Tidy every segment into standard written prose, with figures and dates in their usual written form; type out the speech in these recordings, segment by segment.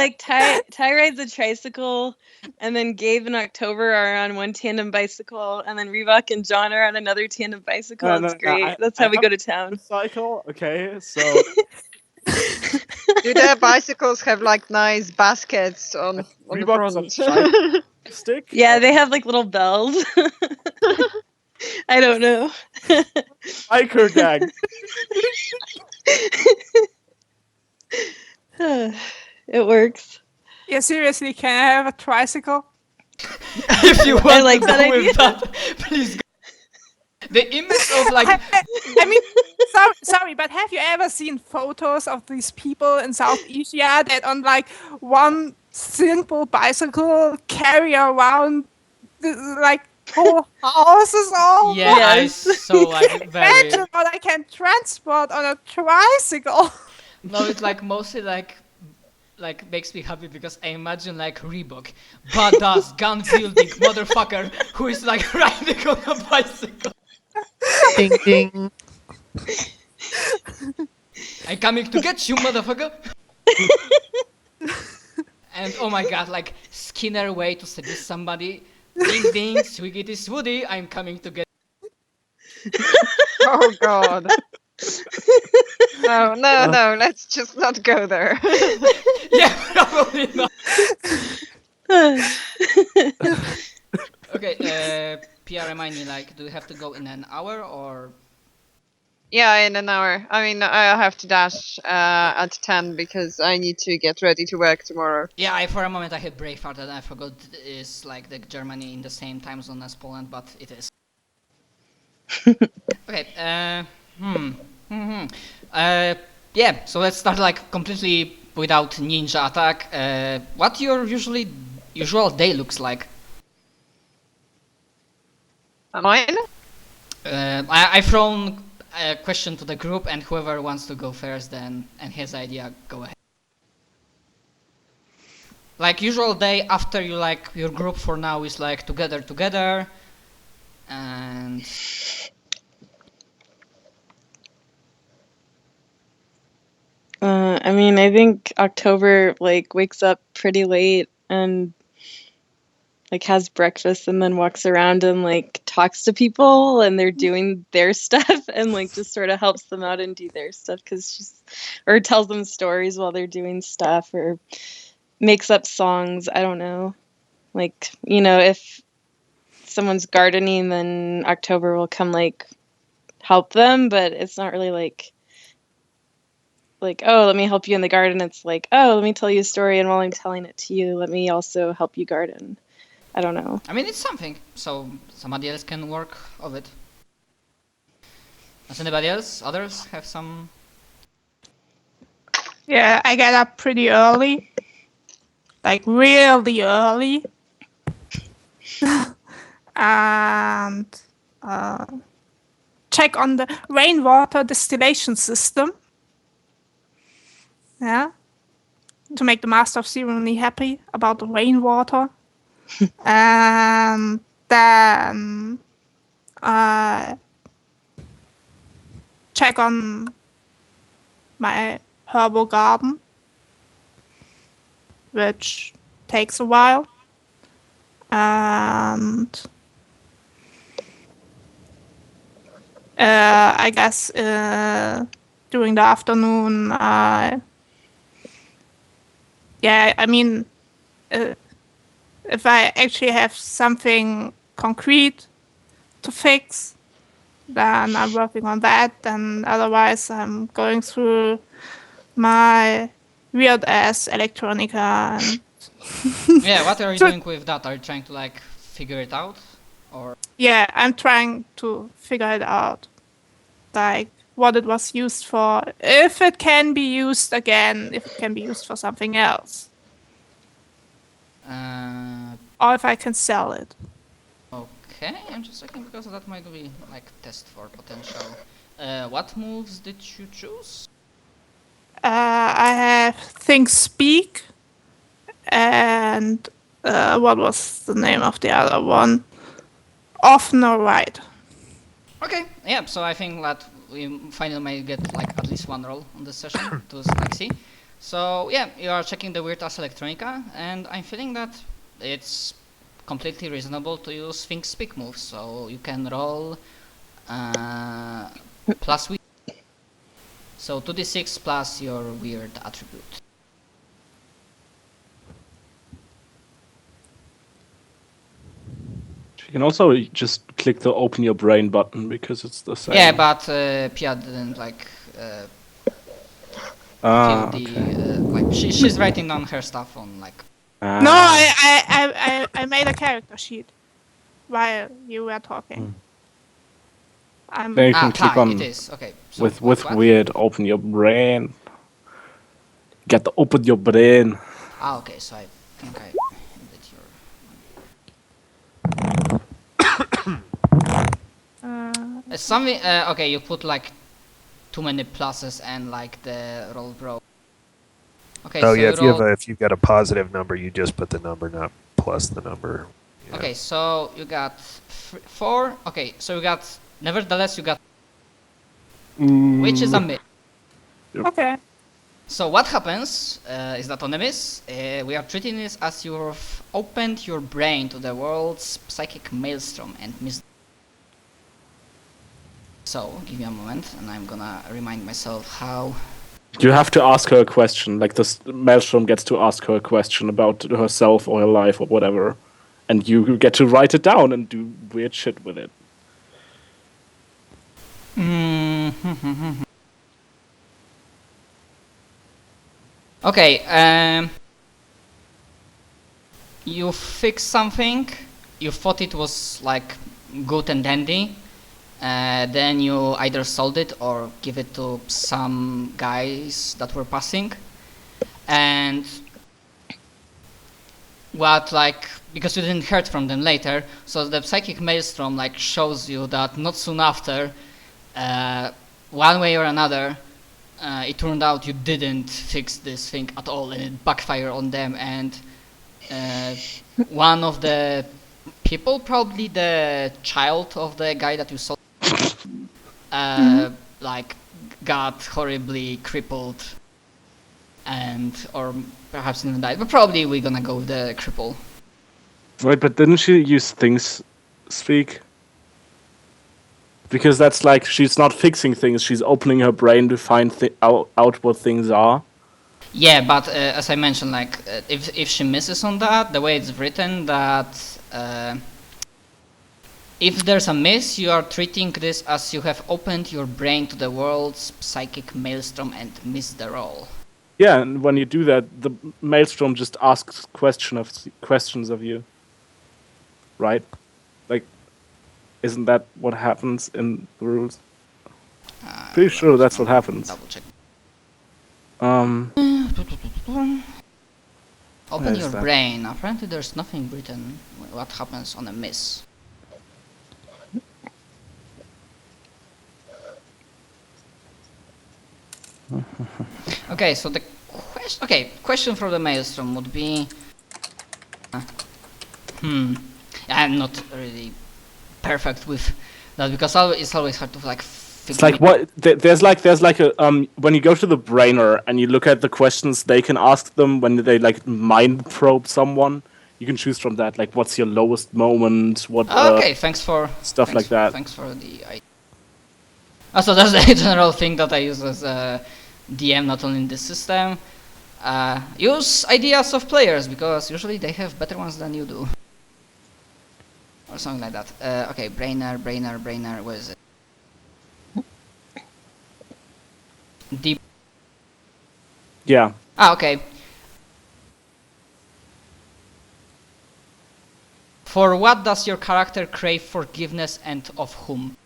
like Ty rides a tricycle, and then Gabe and October are on one tandem bicycle, and then Reebok and John are on another tandem bicycle. It's great. That's how we go to town. Cycle. Okay, so Do their bicycles have like nice baskets on the Reebok is on front? stick. Yeah, they have like little bells. I don't know. Biker gang. It works. Yeah, seriously, can I have a tricycle? If you want like to that go idea. with that, please go. The image of like I mean, sorry, but have you ever seen photos of these people in South Asia that on like one simple bicycle carry around like whole houses all? yeah, I Yes. saw like very. Imagine what I can transport on a tricycle. No, it's like mostly like makes me happy because I imagine like Reebok, badass gun wielding motherfucker who is like riding on a bicycle. Ding ding. I'm coming to get you, motherfucker. And oh my god, like Skinner way to seduce somebody. Ding ding, swiggity swoody, I'm coming to get. Oh god. No, let's just not go there. Yeah, probably not. Okay, Pierre, remind me, like, do we have to go in an hour or? Yeah, in an hour. I mean, I have to dash at 10 because I need to get ready to work tomorrow. Yeah, for a moment I hit Braveheart and I forgot is like the Germany in the same time zone as Poland, but it is. Okay, yeah, so let's start like completely without ninja attack. What your usual day looks like? Mine? I've thrown a question to the group, and whoever wants to go first, then and his idea, go ahead. Like usual day after you like your group for now is like together, and I mean, I think October like wakes up pretty late and like has breakfast and then walks around and like talks to people and they're doing their stuff and like just sort of helps them out and do their stuff or tells them stories while they're doing stuff or makes up songs. I don't know. Like, you know, if someone's gardening, then October will come like help them, but it's not really like, oh, let me help you in the garden. It's like, oh, let me tell you a story, and while I'm telling it to you, let me also help you garden. I don't know. I mean it's something, so somebody else can work of it. Does anybody else? Others have some? Yeah, I get up pretty early. Like really early. And check on the rainwater distillation system. Yeah. To make the Master of Ceremony happy about the rainwater. And then check on my herbal garden, which takes a while. And I guess during the afternoon, yeah, I mean, if I actually have something concrete to fix, then I'm working on that. And otherwise, I'm going through my weird ass electronica. And Yeah, what are you doing with that? Are you trying to like figure it out, or? Yeah, I'm trying to figure it out, like what it was used for, if it can be used again, if it can be used for something else, or if I can sell it. Okay, I'm just checking because that might be like test for potential. What moves did you choose? I have Think Speak, and what was the name of the other one? Often or Right. Okay, yeah, so I think that we finally might get like at least one roll on this session to like see. So yeah, you are checking the weird Ars Electronica, and I'm feeling that it's completely reasonable to use Think Speak moves. So you can roll plus weird. So 2d6 plus your weird attribute. You can also just click the open your brain button because it's the same. Yeah, but Pia didn't like feel the okay. like she's writing down her stuff on like. No, I made a character sheet while you were talking. Then you can click Pie, on it is okay. So with what? weird open your brain. Get the open your brain. Okay, so I think I did your. Something. Okay, you put like too many pluses and like the roll bro. Okay. Oh so yeah, you if you've got a positive number, you just put the number, not plus the number. Yeah. Okay, so you got 4. Okay, so you got. Nevertheless, you got. Which is a miss. Okay. So what happens is that on a miss, we are treating this as you've opened your brain to the world's psychic maelstrom and missed. So give me a moment, and I'm gonna remind myself how. You have to ask her a question. Like this Maelstrom gets to ask her a question about herself or her life or whatever, and you get to write it down and do weird shit with it. Okay, you fix something, you thought it was like good and dandy, then you either sold it or give it to some guys that were passing, and what like, because you didn't heard from them later, so the psychic maelstrom like shows you that not soon after, one way or another, it turned out you didn't fix this thing at all, and it backfired on them, and one of the people, probably the child of the guy that you saw, like got horribly crippled, and or perhaps even died, but probably we're gonna go with the cripple. Right, but didn't she use things speak? Because that's like she's not fixing things; she's opening her brain to find out what things are. Yeah, but as I mentioned, like if she misses on that, the way it's written, that if there's a miss, you are treating this as you have opened your brain to the world's psychic maelstrom and missed the roll. Yeah, and when you do that, the Maelstrom just asks questions of you. Right? Like, isn't that what happens in the rules? Pretty sure that's what happens. Double check. Open Where is your that? brain. Apparently there's nothing written what happens on a miss. Okay, so the question for the Maelstrom would be I'm not really perfect with that because it's always hard to like It's like what there's like a when you go to the brainer and you look at the questions they can ask them when they like mind probe someone, you can choose from that, like what's your lowest moment, what okay, thanks for stuff like that. Thanks for the also that's the general thing that I use as a DM, not only in this system. Use ideas of players because usually they have better ones than you do. Or something like that. Okay, brainer, where is it? Deep. Yeah. Okay. For what does your character crave forgiveness and of whom?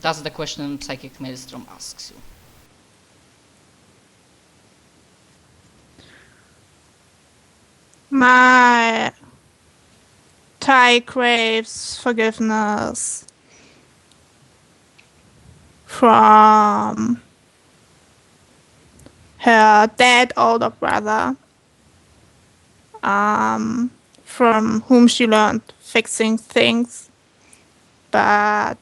That's the question Psychic Maelstrom asks you. My Ty craves forgiveness from her dead older brother, from whom she learned fixing things, but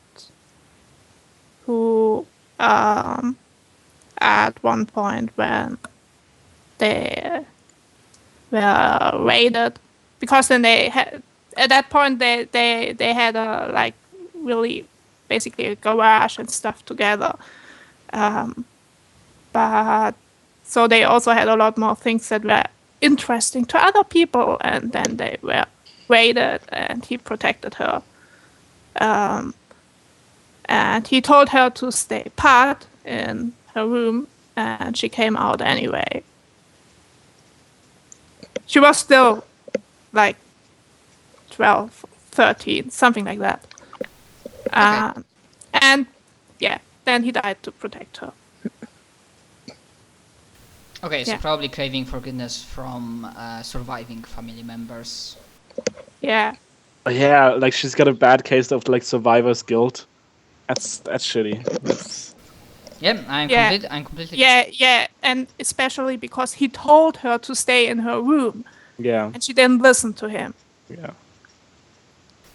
who at one point when they were raided, because then they had, at that point they had a like really basically a garage and stuff together, but so they also had a lot more things that were interesting to other people, and then they were raided, and he protected her, and he told her to stay put in her room, and she came out anyway. She was still like 12, 13, something like that. And yeah, then he died to protect her. Okay, so Yeah. probably craving forgiveness from surviving family members. Yeah. Yeah, like she's got a bad case of like survivor's guilt. That's shitty. That's Yeah, I'm Yeah. completely. Yeah, and especially because he told her to stay in her room, yeah, and she didn't listen to him. yeah.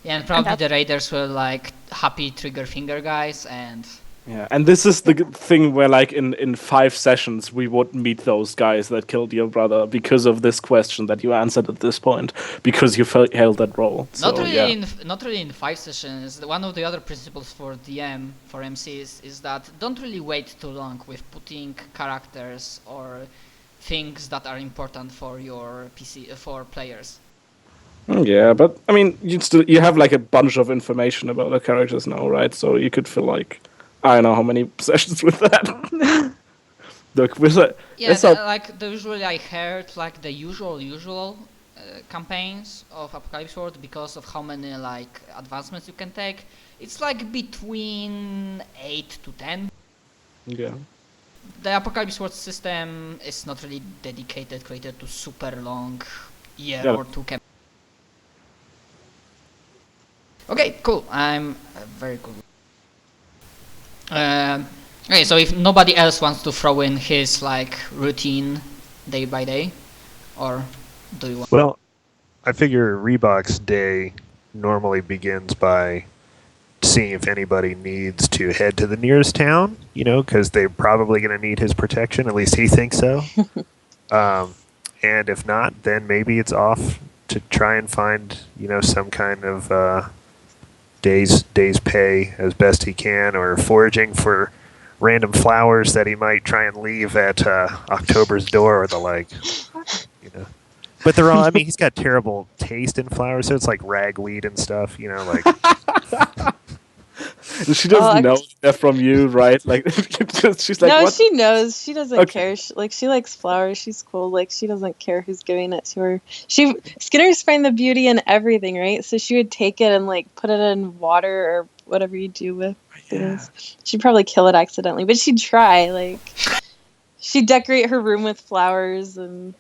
Yeah, and probably that- the raiders were like happy trigger finger guys, and Yeah, and this is the thing where, like, in 5 sessions, we would meet those guys that killed your brother because of this question that you answered at this point, because you held that role. So, not really in 5 sessions. One of the other principles for DM, for MCs, is that don't really wait too long with putting characters or things that are important for your PC, for players. Yeah, but, I mean, you have, like, a bunch of information about the characters now, right? So you could feel like, I don't know how many sessions with that. Look, Usually I heard like the usual campaigns of Apocalypse World, because of how many like advancements you can take. It's like between 8 to 10. Yeah. The Apocalypse World system is not really created to super long year Yeah. or two campaigns. Okay, cool. I'm very cool. Okay, so if nobody else wants to throw in his like routine day by day, or do you want? Well, I figure Reebok's day normally begins by seeing if anybody needs to head to the nearest town, because they're probably going to need his protection. At least he thinks so. And if not, then maybe it's off to try and find, some kind of day's pay as best he can, or foraging for random flowers that he might try and leave at October's door or the like. But they're all, he's got terrible taste in flowers, so it's like ragweed and stuff, like. She doesn't know they're from you, right? Like, she's like, no, what? she knows. She doesn't Okay. care. She likes flowers. She's cool. Like, she doesn't care who's giving it to her. Skinners find the beauty in everything, right? So she would take it and like put it in water or whatever you do with things. She'd probably kill it accidentally, but she'd try. Like, she'd decorate her room with flowers and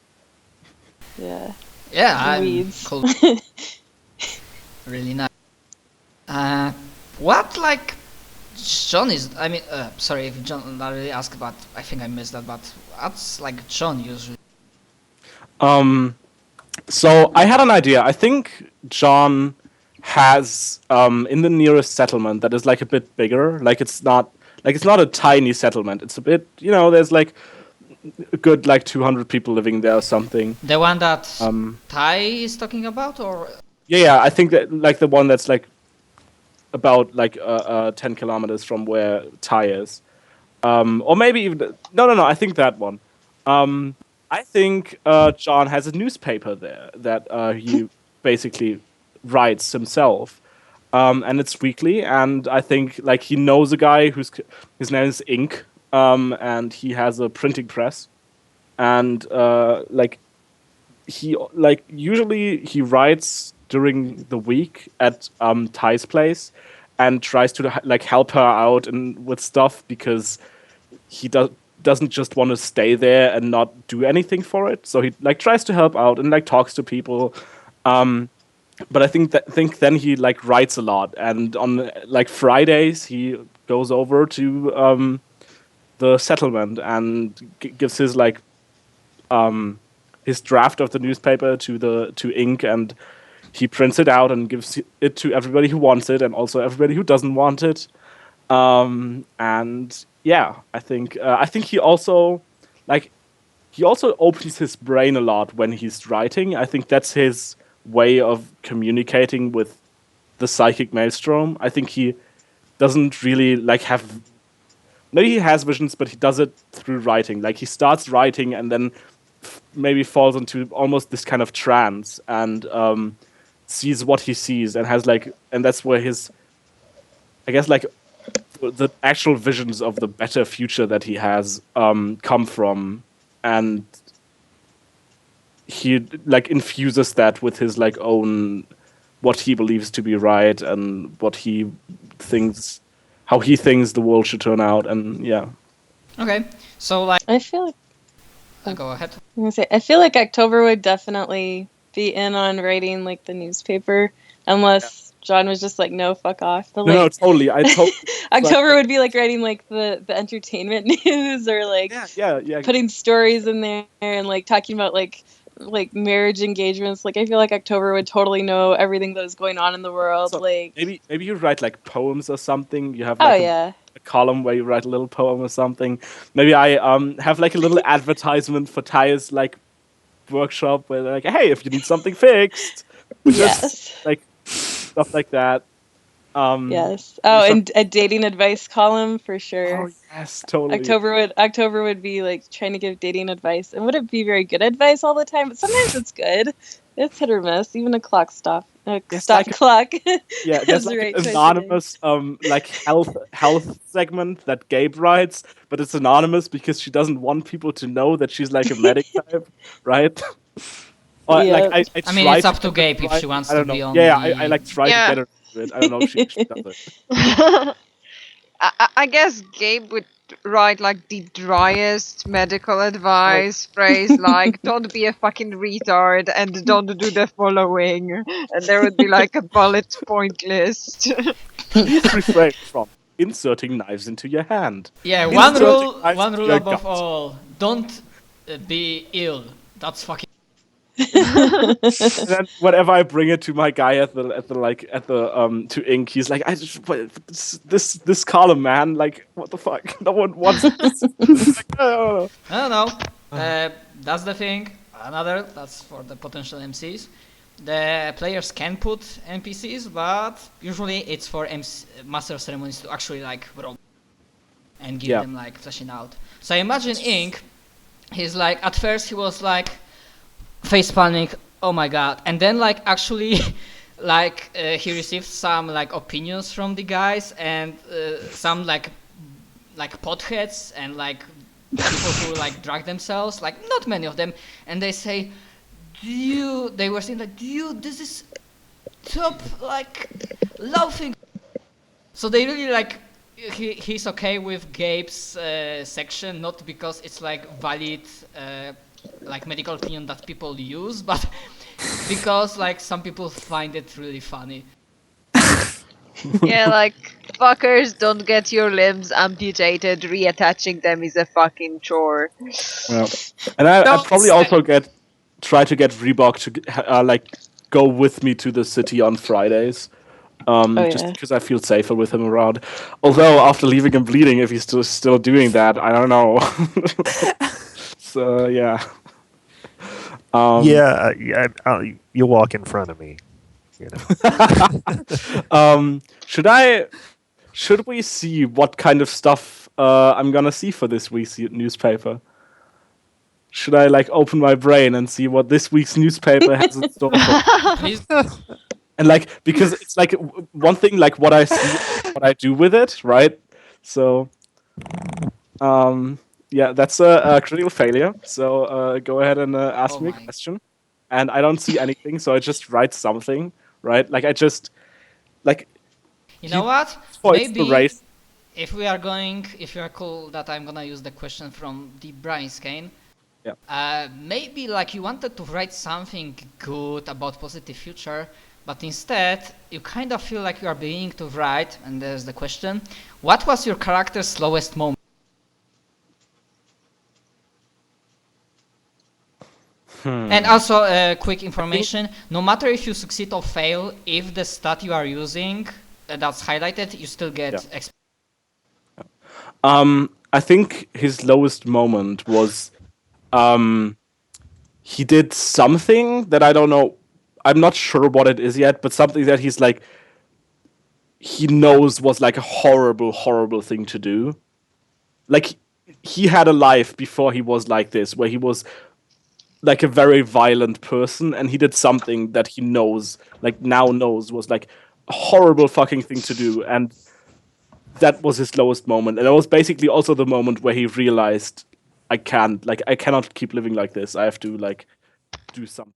Yeah, and weeds. cool. Really nice. What like John is? Sorry if John already asked, but I think I missed that. But what's like John usually? So I had an idea. I think John has in the nearest settlement that is like a bit bigger. Like it's not a tiny settlement. It's a bit, there's like a good like 200 people living there or something. The one that Tai is talking about, or Yeah, I think that like the one that's like about like 10 kilometers from where Tai is, or maybe even no. I think that one. I think John has a newspaper there that he basically writes himself, and it's weekly. And I think like he knows a guy his name is Ink, and he has a printing press, and usually he writes during the week at Tai's place, and tries to like help her out and with stuff, because he doesn't just want to stay there and not do anything for it. So he like tries to help out and like talks to people. But I think then he like writes a lot, and on like Fridays he goes over to the settlement and gives his like his draft of the newspaper to Ink, and he prints it out and gives it to everybody who wants it and also everybody who doesn't want it. And yeah, I think he also like he also opens his brain a lot when he's writing. I think that's his way of communicating with the psychic maelstrom. I think he doesn't really like have. Maybe he has visions, but he does it through writing. Like he starts writing and then maybe falls into almost this kind of trance and sees what he sees and has like, and that's where his, I guess like the actual visions of the better future that he has come from, and he like infuses that with his like own what he believes to be right and what he thinks, how he thinks the world should turn out, and yeah. Okay, so like, I feel like go ahead. I'm gonna say I feel like October would definitely be in on writing like the newspaper, unless John was just like, no, fuck off. But, like, No, totally. October would be like writing like the entertainment news or like yeah. putting stories in there and like talking about like marriage engagements. Like I feel like October would totally know everything that is going on in the world. So like maybe you write like poems or something. You have oh like yeah. a column where you write a little poem or something. Maybe I have like a little advertisement for Ty's like workshop where they're like, hey, if you need something fixed, just like stuff like that. Yes. Oh, and a dating advice column for sure. Oh yes, totally. October would be like trying to give dating advice, and wouldn't be very good advice all the time, but sometimes it's good. It's hit or miss. Even a clock stop. Clock. Yeah, there's like right an anonymous like health segment that Gabe writes, but it's anonymous because she doesn't want people to know that she's like a medic type, right? Or, Yeah. like, I mean, it's up to Gabe if she wants to be on. Yeah, the... I like try to get her to it. I don't know if she does it. I guess Gabe would write like the driest medical advice phrase, like "Don't be a fucking retard" and "Don't do the following," and there would be like a bullet point list. Please refrain from inserting knives into your hand. Yeah, Inserting knives one into rule your above gut. all: don't be ill. That's fucking. And then whenever I bring it to my guy at the to ink, he's like, this column, man, like what the fuck? No one wants this. Like, oh. I don't know. That's the thing. That's for the potential MCs. The players can put NPCs, but usually it's for master ceremonies to actually like roll and give them like fleshing out. So I imagine Ink, he's like, at first he was like face palming, oh my god, and then like actually like he received some like opinions from the guys and some like potheads and like people who like drag themselves, like not many of them, and they say, they were saying like, dude, this is top like laughing. So they really like he's okay with Gabe's section, not because it's like valid like medical opinion that people use, but because like some people find it really funny. Yeah, like, fuckers, don't get your limbs amputated. Reattaching them is a fucking chore. Well, and I probably also try to get Reebok to like go with me to the city on Fridays. Just because I feel safer with him around. Although after leaving him bleeding, if he's still doing that, I don't know. So yeah. You'll walk in front of me. You know. Should we see what kind of stuff I'm gonna see for this week's newspaper? Should I like open my brain and see what this week's newspaper has in store for me? And like, because it's like one thing, like what I see, what I do with it, right? So, yeah, that's a critical failure. So go ahead and ask me a question. And I don't see anything, so I just write something, right? Like I just, like. You know what? Maybe if you are cool that I'm gonna use the question from the Brian Skane. Yeah. Maybe like you wanted to write something good about positive future, but instead you kind of feel like you are being to write, and there's the question: what was your character's slowest moment? And also quick information: no matter if you succeed or fail, if the stat you are using that's highlighted, you still get XP. I think his lowest moment was he did something that I don't know. I'm not sure what it is yet, but something that he's like, he knows was like a horrible, horrible thing to do. Like, he had a life before he was like this, where he was like a very violent person, and he did something that he knows, like now knows, was like a horrible fucking thing to do, and that was his lowest moment. And it was basically also the moment where he realized, I cannot keep living like this. I have to like do something.